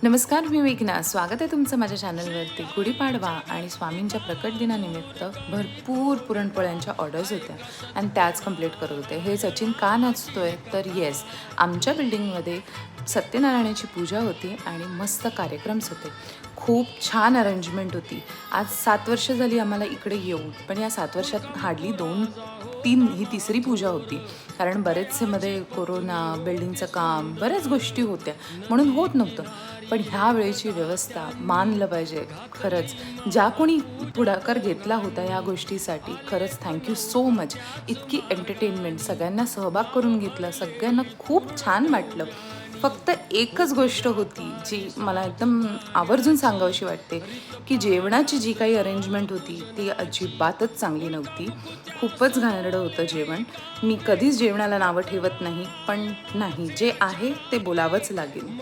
नमस्कार, मी मेघना. स्वागत आहे तुमचं माझ्या चॅनलवरती. गुढीपाडवा आणि स्वामींच्या प्रकट दिनानिमित्त भरपूर पुरणपोळ्यांच्या ऑर्डर्स होत्या आणि त्याच कंप्लीट करत होते. हे सचिन का नाचतोय? तर येस, आमच्या बिल्डिंगमध्ये सत्यनारायणाची पूजा होती आणि मस्त कार्यक्रम्स होते. खूप छान अरेंजमेंट होती. आज 7 वर्ष झाली आम्हाला इकडे येऊन, पण या 7 वर्षात हार्डली 2-3 ही तिसरी पूजा होती. कारण बरेचसे मध्ये कोरोना, बिल्डिंगचं काम, बऱ्याच गोष्टी होत्या म्हणून होत नव्हतं. पण ह्या वेळेची व्यवस्था मानलं पाहिजे खरंच. ज्या कोणी पुढाकार घेतला होता या गोष्टीसाठी खरंच थँक्यू सो मच. इतकी एंटरटेनमेंट, सगळ्यांना सहभाग करून घेतला, सगळ्यांना खूप छान वाटलं. फक्त एकच गोष्ट होती जी मला एकदम आवर्जून सांगावीशी वाटते, की जेवणाची जी काही अरेंजमेंट होती ती अजिबातच चांगली नव्हती. खूपच घाणेरडं होतं जेवण. मी कधीच जेवणाला नावं ठेवत नाही, पण नाही, जे आहे ते बोलावंच लागेल.